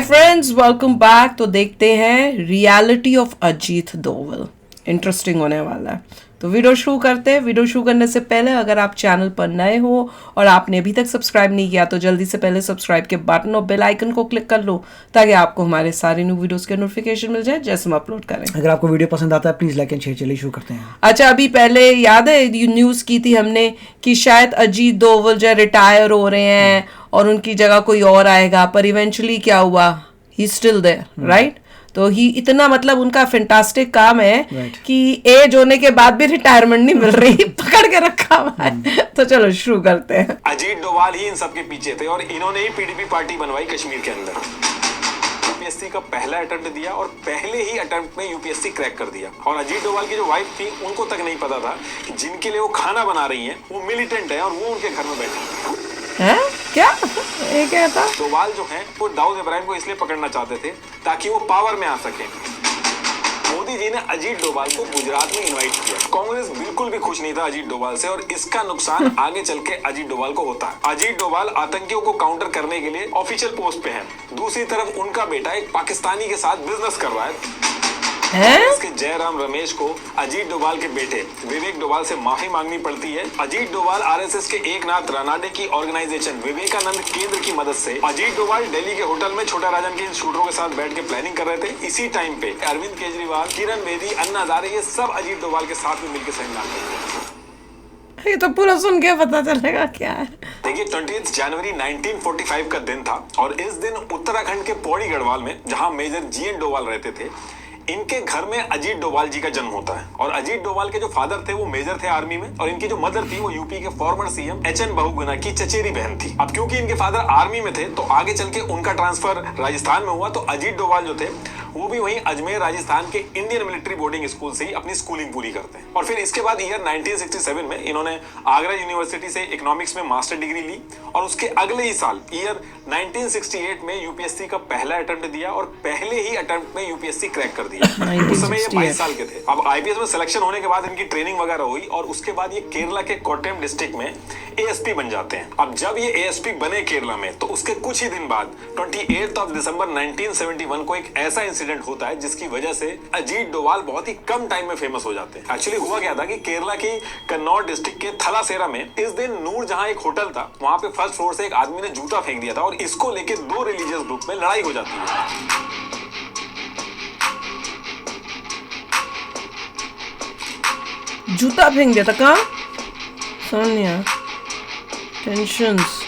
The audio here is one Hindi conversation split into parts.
Hi friends, welcome back. तो देखते हैं reality of Ajit Doval. Interesting होने वाला है। तो वीडियो शुरू करते हैं। वीडियो शुरू करने से पहले अगर आप चैनल पर नए हो और आपने अभी तक सब्सक्राइब नहीं किया तो जल्दी से पहले सब्सक्राइब के बटन और बेल आइकन को क्लिक कर लो ताकि आपको हमारे सारे न्यू वीडियोस के नोटिफिकेशन मिल जाए जैसे हम अपलोड करें। अगर आपको वीडियो पसंद आता है प्लीज लाइक एंड शेयर। चलिए शुरू करते हैं। अच्छा, अभी पहले याद है न्यूज़ की थी हमने कि शायद अजीत डोवल जो रिटायर हो रहे हैं और उनकी जगह कोई और आएगा, पर इवेंचुअली क्या हुआ, ही स्टिल देयर, राइट। तो ही इतना मतलब उनका फैंटास्टिक काम है कि एज होने के बाद भी रिटायरमेंट नहीं मिल रही, पकड़ के रखा हुआ है। तो चलो शुरू करते हैं। अजीत डोभाल ही इन सब के पीछे थे और इन्होंने ही पीडीपी पार्टी बनवाई कश्मीर के अंदर। यूपीएससी का पहला अटेम्प्ट दिया और पहले ही अटेम्प्ट में यूपीएससी क्रैक कर दिया। और अजीत डोभाल की जो वाइफ थी उनको तक नहीं पता था कि जिनके लिए वो खाना बना रही हैं वो मिलिटेंट है और वो उनके घर में बैठे हैं। क्या ये क्या था? डोभाल जो है वो दाऊद इब्राहिम को इसलिए पकड़ना चाहते थे ताकि वो पावर में आ सके। मोदी जी ने अजीत डोभाल को गुजरात में इनवाइट किया। कांग्रेस बिल्कुल भी खुश नहीं था अजीत डोभाल से और इसका नुकसान आगे चल के अजीत डोभाल को होता है। अजीत डोभाल आतंकियों को काउंटर करने के लिए ऑफिशियल पोस्ट पे है। दूसरी तरफ उनका बेटा एक पाकिस्तानी के साथ बिजनेस कर रहा है। इसके जयराम रमेश को अजीत डोभाल के बेटे विवेक डोभाल से माफी मांगनी पड़ती है। अजीत डोभाल आरएसएस के एकनाथ रानाडे की ऑर्गेनाइजेशन विवेकानंद केंद्र की मदद से अजीत डोभाल दिल्ली के होटल में छोटा राजन के इन शूटरों के साथ बैठ के प्लानिंग कर रहे थे। इसी टाइम पे अरविंद केजरीवाल, किरण बेदी, अन्ना हजारे ये सब अजीत डोभाल के साथ में मिलकर सहयोग करते थे। ये तो पूरा सुन के पता चलेगा क्या है। देखिए 28 जनवरी 1945 का दिन था और इस दिन उत्तराखंड के पौड़ी गढ़वाल में जहां मेजर जीएन डोभाल रहते थे, इनके घर में अजीत डोभाल जी का जन्म होता है। और अजीत डोभाल के जो फादर थे वो मेजर थे आर्मी में और इनकी जो मदर थी वो यूपी के फॉर्मर सीएम एचएन बहुगुणा की चचेरी बहन थी। अब क्योंकि इनके फादर आर्मी में थे तो आगे चल के उनका ट्रांसफर राजस्थान में हुआ, तो अजीत डोभाल जो थे वो भी वहीं अजमेर राजस्थान के इंडियन मिलिट्री बोर्डिंग स्कूल से ही अपनी स्कूलिंग पूरी करते हैं। और फिर इसके बाद ईयर 1967 में इन्होंने आगरा यूनिवर्सिटी से इकोनॉमिक्स में मास्टर डिग्री ली और उसके अगले ही साल ईयर 1968 में यूपीएससी का पहला अटेम्प्ट दिया और पहले ही अटेम्प्ट में यूपीएससी क्रैक कर दिया। उस समय ये 22 साल के थे। अब आईपीएस में सिलेक्शन होने के बाद इनकी ट्रेनिंग वगैरह हुई और उसके बाद ये केरला के कोट्टयम डिस्ट्रिक्ट में एएसपी बन जाते हैं। अब जब ये एएसपी बने केरला में तो उसके कुछ ही दिन बाद 28 दिसंबर 1971 को एक ऐसा इंसिडेंट होता है जिसकी वजह से अजीत डोभाल बहुत ही कम टाइम में फेमस हो जाते हैं। एक्चुअली हुआ क्या था कि केरला की कन्नौज डिस्ट्रिक्ट के थलासेरा में इस दिन नूर जहां एक होटल था वहां पे फर्स्ट फ्लोर से एक आदमी ने जूता फेंक दिया था और इसको लेके दो रिलीजियस ग्रुप में लड़ाई हो जाती है। जूता फेंक दिया था कहाँ? सोनिया टेंशंस।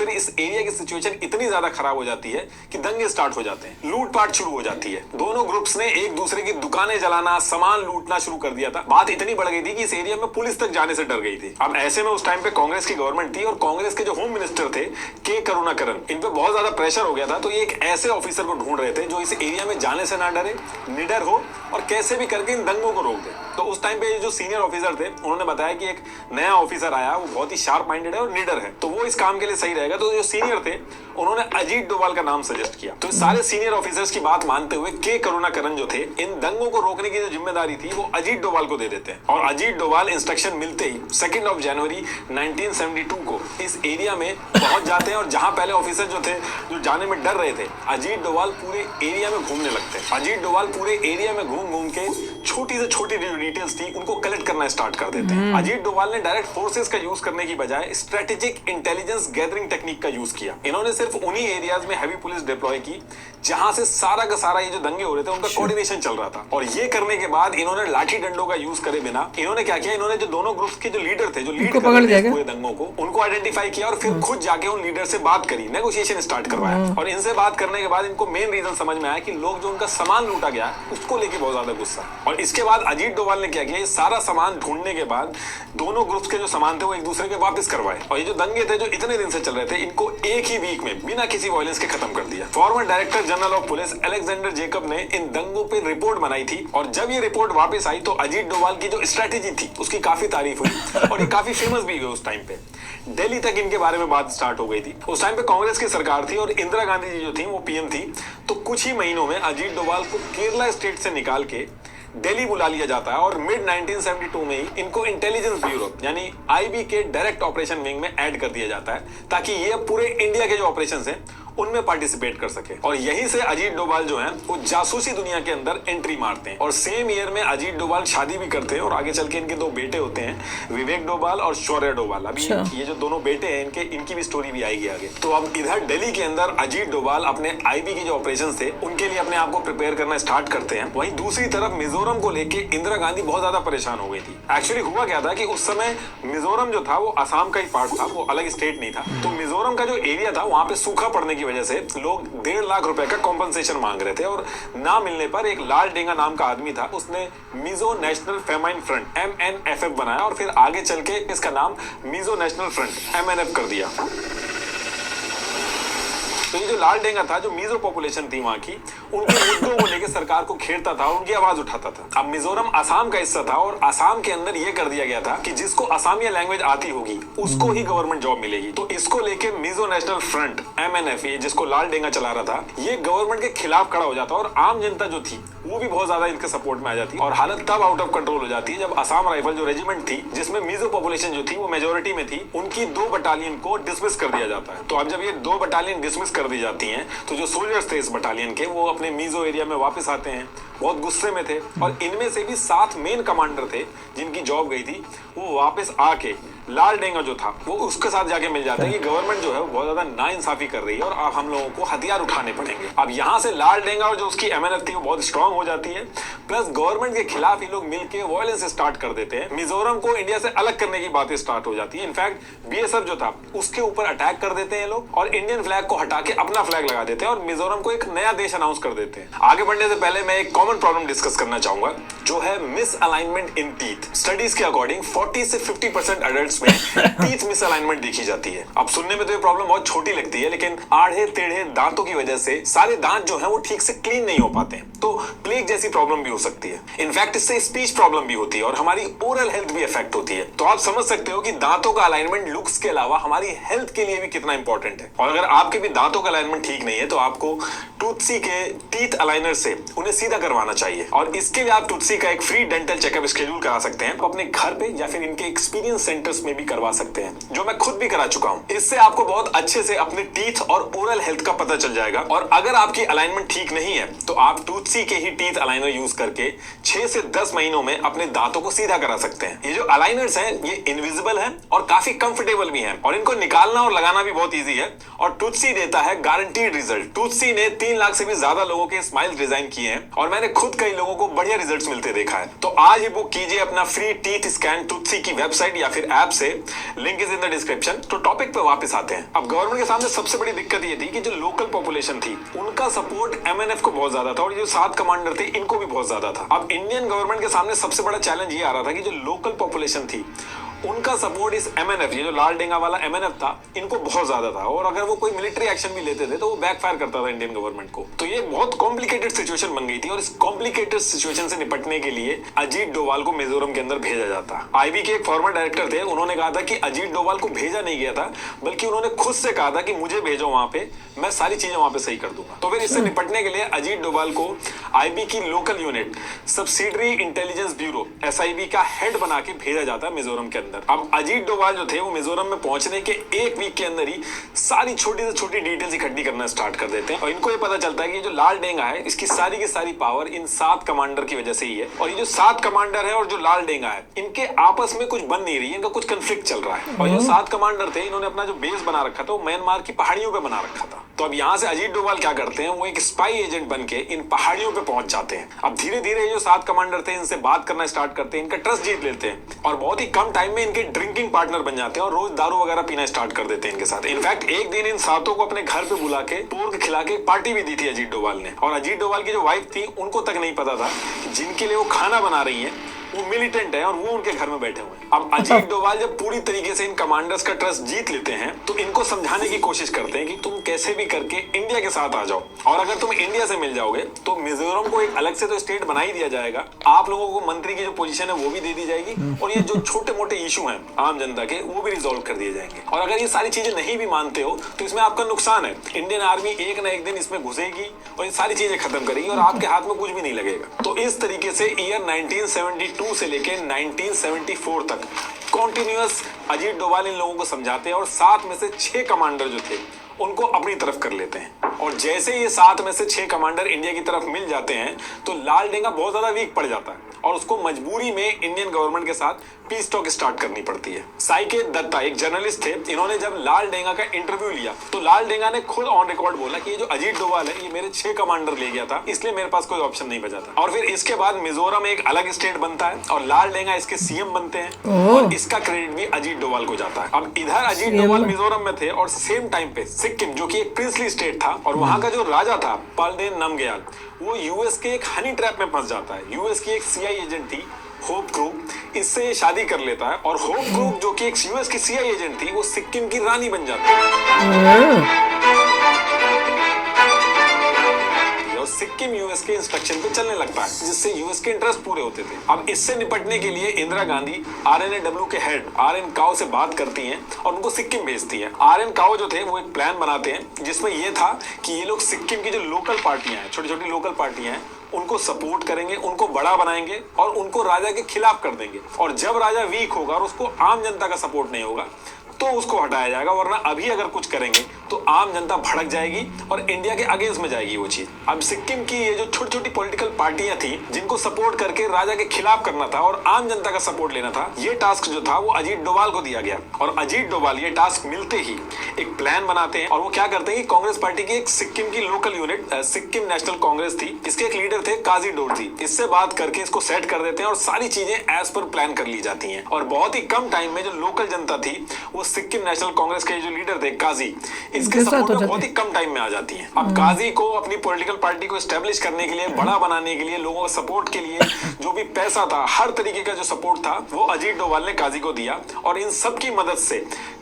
इस एरिया की सिचुएशन इतनी ज्यादा खराब हो जाती है कि दंगे स्टार्ट हो जाते हैं, लूटपाट शुरू हो जाती है। दोनों ग्रुप्स ने एक दूसरे की दुकानें जलाना, सामान लूटना शुरू कर दिया था। बात इतनी बढ़ गई थी कि इस एरिया में पुलिस तक जाने से डर गई थी। अब ऐसे में उस टाइम पे कांग्रेस की गवर्नमेंट थी और कांग्रेस के जो होम मिनिस्टर थे के करुणाकरन, इन पे बहुत ज्यादा प्रेशर हो गया था। तो ये एक ऐसे ऑफिसर को ढूंढ रहे थे जो इस एरिया में जाने से ना डरे, निडर हो और कैसे भी करके इन दंगों को रोक दे। तो उस टाइम पे जो सीनियर ऑफिसर थे उन्होंने बताया कि एक नया ऑफिसर आया, वो बहुत ही शार्प माइंडेड है और निडर है, तो वो इस काम के लिए सही रहेगा। तो जो सीनियर थे उन्होंने अजीत डोभाल का नाम सजेस्ट किया। तो सारे सीनियर ऑफिसर्स की बात मानते हुए के करुणाकरन जो थे, इन दंगों को रोकने की जो जिम्मेदारी थी वो अजीत डोभाल को दे देते हैं। और अजीत डोभाल इंस्ट्रक्शन मिलते ही 2 जनवरी 1972 को इस एरिया में पहुंच जाते हैं और जहां पहले ऑफिसर जो थे जो जाने में डर रहे थे, अजीत डोभाल पूरे एरिया में घूमने लगते हैं। अजीत डोभाल पूरे एरिया में घूम घूम के छोटी से छोटी जो डिटेल्स थी उनको कलेक्ट करना स्टार्ट कर देते हैं। अजीत डोभाल ने डायरेक्ट फोर्सेस का यूज करने की बजाय स्ट्रेटेजिक इंटेलिजेंस गैदरिंग टेक्निक का यूज किया। इन्होंने सिर्फ उन्हीं एरियाज में हैवी पुलिस डिप्लॉय की जहां से सारा का सारा ये जो दंगे हो रहे थे उनका कोऑर्डिनेशन चल रहा था। और ये करने के बाद इन्होंने लाठी डंडों का यूज करे बिना इन्होंने क्या किया, इन्होंने जो दोनों ग्रुप्स के जो लीडर थे, जो लीड कर रहे थे पूरे दंगों को, उनको आइडेंटिफाई किया और फिर खुद जाके उन लीडर से बात करी, नेगोशिएशन स्टार्ट करवाया। और इनसे बात करने के बाद इनको मेन रीजन समझ में आया कि लोग जो उनका सामान लूटा गया उसको लेके बहुत ज्यादा गुस्सा। और इसके बाद अजीत डोभाल ने क्या किया, ये सारा सामान ढूंढने के बाद दोनों ग्रुप्स के जो सामान थे वो एक दूसरे के वापस करवाए। और ये जो दंगे थे जो इतने दिन से चल रहे थे, इनको एक ही वीक में बिना किसी वायलेंस के खत्म कर दिया। Farmer director general of police Alexander Jacob ने इन दंगों पे रिपोर्ट बनाई थी और जब ये रिपोर्ट वापस आई तो अजीत डोभाल की जो स्ट्रेटेजी थी उसकी काफी तारीफ हुई और ये काफी फेमस भी हुई। उस टाइम पे दिल्ली तक इनके बारे में बात स्टार्ट हो गई थी। उस टाइम पे कांग्रेस की सरकार थी और इंदिरा गांधी जी जो थी वो पीएम थी। तो कुछ ही महीनों में अजीत डोभाल को केरला स्टेट से निकाल के दिल्ली बुला लिया जाता है और मिड 1972 में ही इनको इंटेलिजेंस ब्यूरो यानी आईबी के डायरेक्ट ऑपरेशन विंग में ऐड कर दिया जाता है ताकि ये पूरे इंडिया के जो ऑपरेशन हैं उनमें पार्टिसिपेट कर सके। और यहीं से अजीत डोभाल जो हैं वो जासूसी दुनिया के अंदर एंट्री मारते हैं। और सेम ईयर में अजीत डोभाल शादी भी करते हैं और आगे चल के इनके दो बेटे होते हैं, विवेक डोभाल और शौर्य डोभाल। अभी ये जो दोनों बेटे हैं इनकी भी स्टोरी भी आएगी आगे। तो अब इधर दिल्ली के अंदर अजीत डोभाल अपने आईबी के जो ऑपरेशन थे उनके लिए अपने आप को प्रिपेयर करना स्टार्ट करते हैं। वहीं दूसरी तरफ मिजोरम को लेके इंदिरा गांधी बहुत ज्यादा परेशान हो गई थी। एक्चुअली हुआ क्या था कि उस समय मिजोरम जो था वो असम का ही पार्ट था, वो अलग स्टेट नहीं था। तो मिजोरम का जो एरिया था वहां पे सूखा पड़ने की वजह से लोग 1.5 लाख रुपए का कॉम्पनसेशन मांग रहे थे और ना मिलने पर एक लाल डेंगा नाम का आदमी था, उसने Mizo national famine front MNFF बनाया और फिर आगे चल के इसका नाम मिजो नेशनल फ्रंट MNF कर दिया। तो ये जो लाल डेंगा था, जो मिजो पॉपुलेशन थी वहां की, उनके मुद्दों को लेकर सरकार को घेरता था, उनकी आवाज उठाता था। अब मिजोरम असम का हिस्सा था और असम के अंदर ये कर दिया गया था कि जिसको असमिया लैंग्वेज आती होगी उसको ही गवर्नमेंट जॉब मिलेगी। तो इसको लेके मिजो नेशनल फ्रंट MNF, ये जिसको लाल डेंगा चला रहा था, ये गवर्नमेंट के खिलाफ खड़ा हो जाता और आम जनता जो थी वो भी बहुत ज्यादा इनके सपोर्ट में आ जाती और हालत तब आउट ऑफ कंट्रोल हो जाती है जब असम राइफल जो रेजिमेंट थी जिसमें मिजो पॉपुलेशन जो थी वो मेजोरिटी में थी, उनकी 2 बटालियन को डिसमिस कर दिया जाता है। तो अब जब ये 2 बटालियन डिसमिस कर दी जाती हैं तो जो सोल्जर्स थे इस बटालियन के वो अपने मिजो एरिया में वापस आते हैं, बहुत गुस्से में थे। और इनमें से भी 7 मेन कमांडर थे जिनकी जॉब गई थी, वो वापस आके लाल डेंगा जो था वो उसके साथ जाके मिल जाता है कि गवर्नमेंट जो है वो बहुत ज्यादा नाइंसाफी कर रही है और अब हम लोगों को हथियार उठाने पड़ेंगे। अब यहाँ से लाल डेंगा और जो उसकी MNF थी वो बहुत स्ट्रांग हो जाती है, प्लस गवर्नमेंट के खिलाफ ये लोग मिलकर वायलेंस स्टार्ट कर देते हैं। मिजोरम को इंडिया से अलग करने की बातें स्टार्ट हो जाती है। इनफैक्ट BSF जो था उसके ऊपर अटैक कर देते हैं लोग और इंडियन फ्लैग को हटा के अपना फ्लैग लगा देते हैं और मिजोरम को एक नया देश अनाउंस कर देते हैं। आगे बढ़ने से पहले मैं एक कॉमन प्रॉब्लम डिस्कस करना चाहूंगा जो है miss alignment in teeth. Studies के अकॉर्डिंग 40 से 50% एडल्ट्स में टीथ मिस अलाइनमेंट देखी जाती है। अब सुनने में तो ये प्रॉब्लम बहुत छोटी लगती है, लेकिन आड़े टेढ़े दांतों की वजह से सारे दांत जो हैं वो ठीक से क्लीन नहीं हो पाते हैं, तो प्लेग जैसी प्रॉब्लम भी हो सकती है। इनफैक्ट इससे स्पीच प्रॉब्लम भी होती है और हमारी ओरल हेल्थ भी अफेक्ट होती है। तो आप समझ सकते हो कि दांतों का अलाइनमेंट लुक्स के अलावा हमारी हेल्थ के लिए भी कितना इंपॉर्टेंट है। और अगर आपके भी दांतों का अलाइनमेंट ठीक नहीं है तो आपको टूथसी के टीथ अलाइनर से उन्हें सीधा करवाना चाहिए और इसके लिए आप टूथसी का एक फ्री डेंटल चेकअप शेड्यूल करा सकते हैं, अपने घर पे या फिर इनके एक्सपीरियंस सेंटर्स में भी करवा सकते हैं, जो मैं खुद भी करा चुका हूं। इससे आपको बहुत अच्छे से अपने टीथ और ओरल हेल्थ का पता चल जाएगा। और अगर आपकी अलाइनमेंट ठीक नहीं है तो आप टूथसी के ही टीथ अलाइनर यूज करके 6 से 10 महीनों में अपने दांतों को सीधा करा सकते हैं। ये जो अलाइनर्स हैं ये इनविजिबल हैं और काफी कंफर्टेबल भी हैं और इनको निकालना और लगाना भी बहुत ईजी है और टूथसी देता है गारंटीड रिजल्ट। टूथसी ने 3 लाख से भी ज्यादा लोगों के स्माइल डिजाइन किए हैं और मैंने खुद कई लोगों को बढ़िया रिजल्ट्स मिलते देखा है। तो आज ही बुक कीजिए अपना फ्री टीथ स्कैन टूथसी की वेबसाइट या फिर ऐप से, link is in the description. तो टॉपिक पे वापस आते हैं। अब गवर्नमेंट के सामने सबसे बड़ी दिक्कत ये थी कि जो लोकल पॉपुलेशन थी उनका सपोर्ट MNF को बहुत ज्यादा था और जो 7 कमांडर थे इनको भी बहुत ज्यादा था। अब इंडियन गवर्नमेंट के सामने सबसे बड़ा चैलेंज ये आ रहा था कि जो लोकल पॉपुलेशन थी उनका सपोर्ट इस MNF, ये जो लाल डेंगा वाला MNF था, इनको बहुत ज्यादा था और अगर वो कोई मिलिट्री एक्शन भी लेते थे तो वो बैकफायर करता था इंडियन गवर्नमेंट को। तो ये बहुत कॉम्प्लिकेटेड सिचुएशन बन गई थी और इस कॉम्प्लिकेटेड सिचुएशन से निपटने के लिए अजीत डोभाल को मिजोरम के अंदर भेजा जाता। आईबी के एक फॉर्मर डायरेक्टर थे, उन्होंने कहा था कि अजीत डोभाल को भेजा नहीं गया था बल्कि उन्होंने खुद से कहा था कि मुझे भेजो वहां पे, मैं सारी चीजें वहां पे सही कर दूंगा। तो फिर इससे निपटने के लिए अजीत डोभाल को आईबी की local unit subsidiary intelligence bureau SIB का हेड बना के भेजा जाता है मिजोरम के अंदर। अब अजीत डोभाल जो थे वो मिजोरम में पहुंचने के 1 वीक के अंदर ही सारी छोटी से छोटी डिटेल्स इकट्ठी करना स्टार्ट कर देते हैं और इनको ये पता चलता है कि जो लाल डेंगा है इसकी सारी की सारी पावर इन 7 कमांडर की वजह से ही है और ये जो 7 कमांडर है और जो लाल डेंगा है इनके आपस में कुछ बन नहीं रही है, इनका कुछ कंफ्लिक्ट चल रहा है। और जो 7 कमांडर थे इन्होंने अपना जो बेस बना रखा था वो म्यांमार की पहाड़ियों पे बना रखा था। तो अब यहाँ से अजीत डोभाल क्या करते हैं, वो एक स्पाई एजेंट बन के इन पहाड़ियों पे पहुंच जाते हैं। अब धीरे धीरे जो 7 कमांडर थे इनसे बात करना स्टार्ट करते हैं, इनका ट्रस्ट जीत लेते हैं और बहुत ही कम टाइम में इनके ड्रिंकिंग पार्टनर बन जाते हैं और रोज दारू वगैरह पीना स्टार्ट कर देते हैं इनके साथ। इनफैक्ट एक दिन इन 7 को अपने घर पे बुला के पोर्क खिला के पार्टी भी दी थी अजीत डोभाल ने। और अजीत डोभाल की जो वाइफ थी उनको तक नहीं पता था कि जिनके लिए वो खाना बना रही है वो मिलिटेंट है और वो उनके घर में बैठे हुए हैं। अब अजीत डोभाल जब पूरी तरीके से इन कमांडर्स का ट्रस्ट जीत लेते हैं तो इनको समझाने की कोशिश करते हैं कि तुम कैसे भी करके इंडिया के साथ आ जाओ, और अगर तुम इंडिया से मिल जाओगे तो मिजोरम को एक अलग से तो स्टेट बना ही दिया जाएगा, आप लोगों को मंत्री की जो पोजीशन है वो भी दे दी जाएगी, और ये जो छोटे मोटे इशू हैं आम जनता के वो भी रिजॉल्व कर दिए जाएंगे। और अगर ये सारी चीजें नहीं भी मानते हो तो इसमें आपका नुकसान है, इंडियन आर्मी एक ना एक दिन इसमें घुसेगी और ये सारी चीजें खत्म करेगी और आपके हाथ में कुछ भी नहीं लगेगा। तो इस तरीके से ईयर 1972 से लेके 1974 तक कॉन्टिन्यूअस अजीत डोभाल इन लोगों को समझाते हैं और 7 में से 6 कमांडर जो थे उनको अपनी तरफ कर लेते हैं। और जैसे ये 7 में से 6 कमांडर इंडिया की तरफ मिल जाते हैं तो लाल डेंगा बहुत ज्यादा वीक पड़ जाता है और उसको मजबूरी में इंडियन गवर्नमेंट के साथ पीस टॉक स्टार्ट करनी पड़ती है। साइकेत दत्ता एक जर्नलिस्ट थे, इन्होंने जब लाल डेंगा का इंटरव्यू लिया तो लाल डेंगा ने खुद ऑन रिकॉर्ड बोला कि ये जो अजीत डोभाल है ये मेरे 6 कमांडर ले गया था, इसलिए मेरे पास कोई ऑप्शन नहीं बचा था। और फिर इसके बाद मिजोरम एक अलग स्टेट बनता है और लाल डेंगा इसके सीएम बनते हैं और इसका क्रेडिट भी अजीत डोभाल को जाता है। अब इधर अजीत डोभाल मिजोरम में थे और सेम टाइम पे सिक्किम जो कि एक प्रिंसली स्टेट था और वहां का जो राजा था पालदेन नमग्याल वो यूएस के एक हनी ट्रैप में फंस जाता है। यूएस की एक सीआई एजेंट थी होप ग्रुप, इससे शादी कर लेता है और होप ग्रुप जो कि एक यूएस की सीआई एजेंट थी वो सिक्किम की रानी बन जाती है और सिक्किम यूएस के इंस्ट्रक्शन पे चलने लगता है जिससे यूएस के इंटरेस्ट पूरे होते थे। अब इससे निपटने के लिए इंदिरा गांधी आरएनएडब्ल्यू के हेड आरएन काओ से बात करती हैं और उनको सिक्किम भेजती हैं। आरएन काओ जो थे वो एक प्लान बनाते हैं जिसमें ये था कि ये लोग सिक्किम की जो लोकल पार्टियां हैं, छोटी छोटी लोकल पार्टियां हैं, उनको सपोर्ट करेंगे, उनको बड़ा बनाएंगे और उनको राजा के खिलाफ कर देंगे। और जब राजा वीक होगा और उसको आम जनता का सपोर्ट नहीं होगा तो उसको हटाया जाएगा, वरना अभी अगर कुछ करेंगे तो आम जनता भड़क जाएगी और इंडिया के अगेंस्ट में जाएगी वो चीज। अब सिक्किम की ये जो छोटी छोटी पॉलिटिकल पार्टियां थी जिनको सपोर्ट करके राजा के खिलाफ करना था और आम जनता का सपोर्ट लेना था, ये टास्क जो था वो अजीत डोभाल को दिया गया। और अजीत डोभाल ये टास्क मिलते ही एक प्लान बनाते हैं और वो क्या करते हैं कि कांग्रेस पार्टी की एक सिक्किम की local unit Sikkim national Congress थी, इसके एक लीडर थे काजी डोरजी, इससे बात करके इसको सेट कर देते हैं और सारी चीजें एज पर प्लान कर ली जाती हैं। और बहुत ही कम टाइम में जो लोकल जनता थी वो सिक्किम नेशनल कांग्रेस के जो लीडर थे काजी, इसके सपोर्ट में बहुत ही कम टाइम में आ जाती है। अब काजी को अपनी पॉलिटिकल पार्टी को एस्टेब्लिश करने के लिए, बड़ा बनाने के लिए, लोगों के सपोर्ट के लिए जो भी पैसा था, हर तरीके का जो सपोर्ट था वो अजीत डोभाल ने काजी को दिया और इन सब की मदद से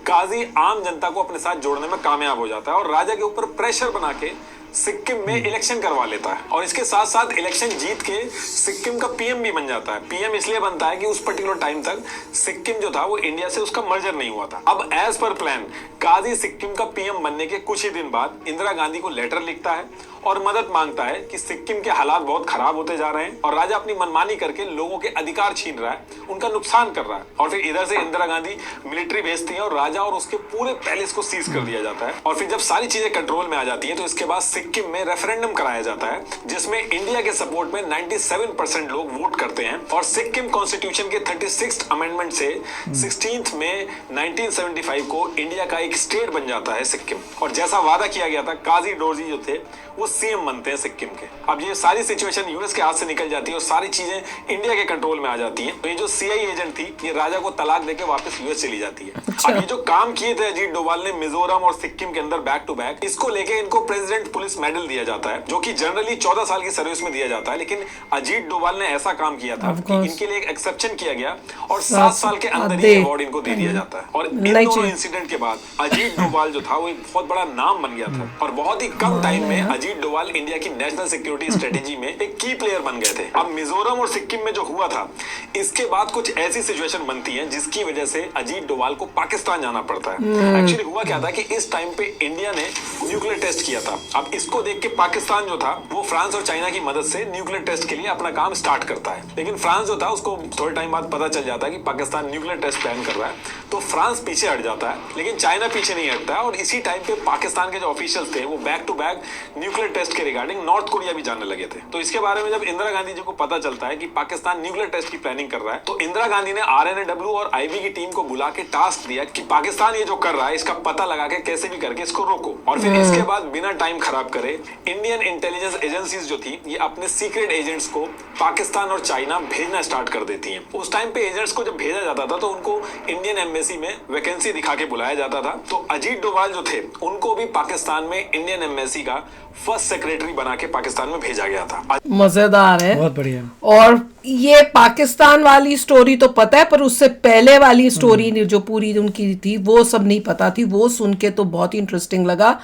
काजी आम जनता को अपने साथ जोड़ने में कामयाब हो जाता है और राजा के ऊपर प्रेशर बना के सिक्किम में इलेक्शन करवा लेता है और इसके साथ साथ इलेक्शन जीत के सिक्किम का पीएम भी बन जाता है। पीएम इसलिए बनता है कि उस पर्टिकुलर टाइम तक सिक्किम जो था वो इंडिया से उसका मर्जर नहीं हुआ था। अब एज पर प्लान काजी सिक्किम का पीएम बनने के कुछ ही दिन बाद इंदिरा गांधी को लेटर लिखता है और मदद मांगता है कि सिक्किम के हालात बहुत खराब होते जा रहे हैं और राजा अपनी मनमानी करके लोगों के अधिकार छीन रहा है, उनका नुकसान कर रहा है। और फिर इधर से इंदिरा गांधी मिलिट्री भेजती है और राजा और उसके पूरे पैलेस को सीज कर दिया जाता है। और फिर जब सारी चीजें कंट्रोल में आ जाती है तो इसके बाद सिक्किम में रेफरेंडम कराया जाता है जिसमें इंडिया के सपोर्ट में 97% लोग वोट करते हैं और सिक्किम कॉन्स्टिट्यूशन के 36th अमेंडमेंट से 16 मई 1975 को इंडिया का एक स्टेट बन जाता है सिक्किम। और जैसा वादा किया गया था, काजी डोरजी जो थे वो सीएम बनते हैं सिक्किम के। अब ये सारी सिचुएशन यूएस के हाथ से निकल जाती है और सारी चीजें इंडिया के कंट्रोल में आ जाती हैं। तो ये जो सीआई एजेंट थी ये राजा को तलाक देके वापस यूएस चली जाती है। अब ये जो काम किए थे अजीत डोभाल ने मिजोरम और सिक्किम के अंदर बैक टू बैक, इसको लेके इनको प्रेसिडेंट पुलिस मेडल दिया जाता है जो कि जनरली 14 साल की सर्विस में दिया जाता है, लेकिन अजीत डोभाल ने ऐसा काम किया था कि इनके लिए एक एक्सेप्शन किया गया और 7 साल के अंदर ही अवार्ड इनको दे दिया जाता है। और इन दोनों इंसिडेंट के बाद अजीत डोभाल जो था वो एक बहुत बड़ा नाम बन गया था और बहुत ही कम टाइम में अजीत डोभाल इंडिया की नेशनल सिक्योरिटी स्ट्रेटेजी में एक की प्लेयर बन गए थे। अब मिजोरम और सिक्किम में जो हुआ था इसके बाद कुछ ऐसी सिचुएशन बनती है जिसकी वजह से अजीत डोभाल को पाकिस्तान जाना पड़ता है। एक्चुअली हुआ क्या था कि इस टाइम पे इंडिया ने न्यूक्लियर टेस्ट किया था। अब इसको देख के पाकिस्तान जो था वो फ्रांस और चाइना की मदद से न्यूक्लियर टेस्ट के लिए अपना काम स्टार्ट करता है, लेकिन फ्रांस जो था उसको थोड़े टाइम बाद पता चल जाता है कि पाकिस्तान न्यूक्लियर टेस्ट प्लान कर रहा है, तो फ्रांस पीछे हट जाता है, लेकिन चाइना पीछे नहीं हटता है। और इसी टाइम पे पाकिस्तान के जो ऑफिशियल्स थे वो back to back nuclear test के रिगार्डिंग नॉर्थ कोरिया भी जानने लगे थे। तो इसके बारे में जब इंदिरा गांधी जी को पता चलता है कि पाकिस्तान न्यूक्लियर टेस्ट की प्लानिंग कर रहा है तो इंदिरा गांधी ने आरएनएडब्ल्यू और आईबी की टीम को बुला के टास्क दिया कि पाकिस्तान ये जो कर रहा है इसका पता लगा के कैसे भी करके इसको रोको। और फिर इसके बाद बिना टाइम खराब करें, इंडियन इंटेलिजेंस एजेंसीज जो थी ये अपने सीक्रेट एजेंट्स को पाकिस्तान और चाइना भेजना स्टार्ट कर देती हैं। उस टाइम पे एजेंट्स को जब भेजा जाता था तो उनको इंडियन एम्बेसी में वैकेंसी दिखा के बुलाया जाता था। तो अजीत डोभाल जो थे उनको भी पाकिस्तान में इंडियन एम्बेसी का फर्स्ट सेक्रेटरी बना के पाकिस्तान में भेजा गया था। मजेदार है, बहुत बढ़िया। और ये पाकिस्तान वाली स्टोरी तो पता है, पर उससे पहले वाली स्टोरी जो पूरी उनकी थी वो सब नहीं पता थी। वो सुन के तो बहुत ही इंटरेस्टिंग लगा।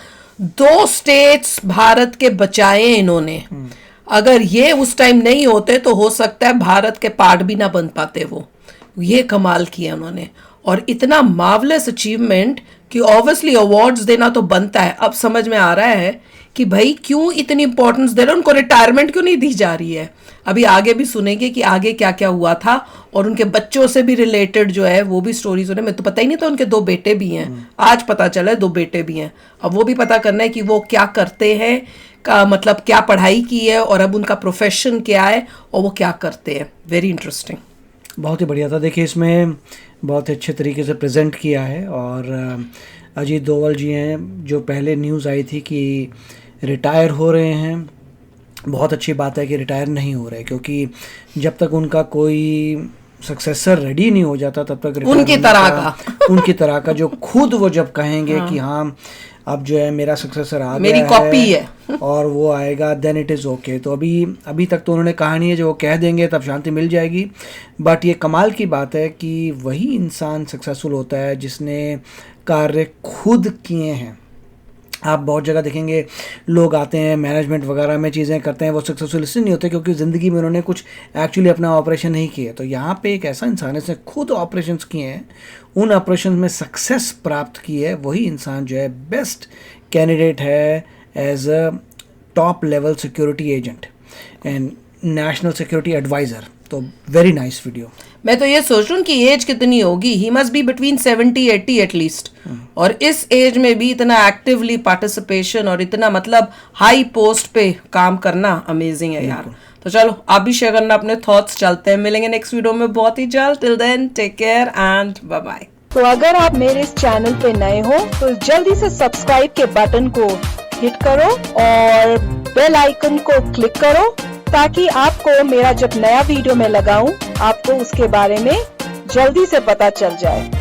2 स्टेट्स भारत के बचाए इन्होंने। अगर ये उस टाइम नहीं होते तो हो सकता है भारत के पार्ट भी ना बन पाते। वो ये कमाल किया उन्होंने, और इतना मार्वलस अचीवमेंट कि ऑब्वियसली अवार्ड्स देना तो बनता है। अब समझ में आ रहा है कि भाई क्यों इतनी इंपॉर्टेंस दे रहे हैं उनको, रिटायरमेंट क्यों नहीं दी जा रही है। अभी आगे भी सुनेंगे कि आगे क्या क्या हुआ था, और उनके बच्चों से भी रिलेटेड जो है वो भी स्टोरीज उन्हें, मैं तो पता ही नहीं था उनके 2 बेटे भी हैं। आज पता चला 2 बेटे भी हैं। अब वो भी पता करना है कि वो क्या करते हैं, का मतलब क्या पढ़ाई की है, और अब उनका प्रोफेशन क्या है, और वो क्या करते हैं। वेरी इंटरेस्टिंग, बहुत ही बढ़िया था। देखिए इसमें बहुत अच्छे तरीके से प्रेजेंट किया है। और अजीत डोभाल जी हैं, जो पहले न्यूज़ आई थी कि रिटायर हो रहे हैं, बहुत अच्छी बात है कि रिटायर नहीं हो रहे, क्योंकि जब तक उनका कोई सक्सेसर रेडी नहीं हो जाता तब तक उनकी तरह का जो खुद वो जब कहेंगे कि हाँ अब जो है मेरा सक्सेसर आ मेरी गया कॉपी है और वो आएगा, देन इट इज़ ओके। तो अभी तक तो उन्होंने कहा नहीं है, जो वो कह देंगे तब शांति मिल जाएगी। बट ये कमाल की बात है कि वही इंसान सक्सेसफुल होता है जिसने कार्य खुद किए हैं। आप बहुत जगह देखेंगे लोग आते हैं मैनेजमेंट वगैरह में चीज़ें करते हैं, वो सक्सेसफुल इसलिए नहीं होते क्योंकि ज़िंदगी में उन्होंने कुछ एक्चुअली अपना ऑपरेशन नहीं किए। तो यहाँ पे एक ऐसा इंसान है जिसने खुद ऑपरेशंस किए हैं, उन ऑपरेशन में सक्सेस प्राप्त की है, वही इंसान जो है बेस्ट कैंडिडेट है as a top level security agent and national security adviser. तो वेरी नाइस वीडियो। मैं तो ये सोच रहा हूँ कि एज कितनी होगी, he must be between 70-80 at least. और इस एज में भी इतना एक्टिवली पार्टिसिपेशन और इतना मतलब हाई पोस्ट पे काम करना अमेजिंग है यार। तो चलो आप भी शेयर करना अपने थॉट्स। चलते हैं, मिलेंगे नेक्स्ट वीडियो में बहुत ही जल्द। Till then take care and bye bye. तो अगर आप मेरे इस चैनल पे नए हो तो जल्दी से सब्सक्राइब के बटन को हिट करो और बेल आइकन को क्लिक करो, ताकि आपको मेरा जब नया वीडियो मैं लगाऊं आपको उसके बारे में जल्दी से पता चल जाए।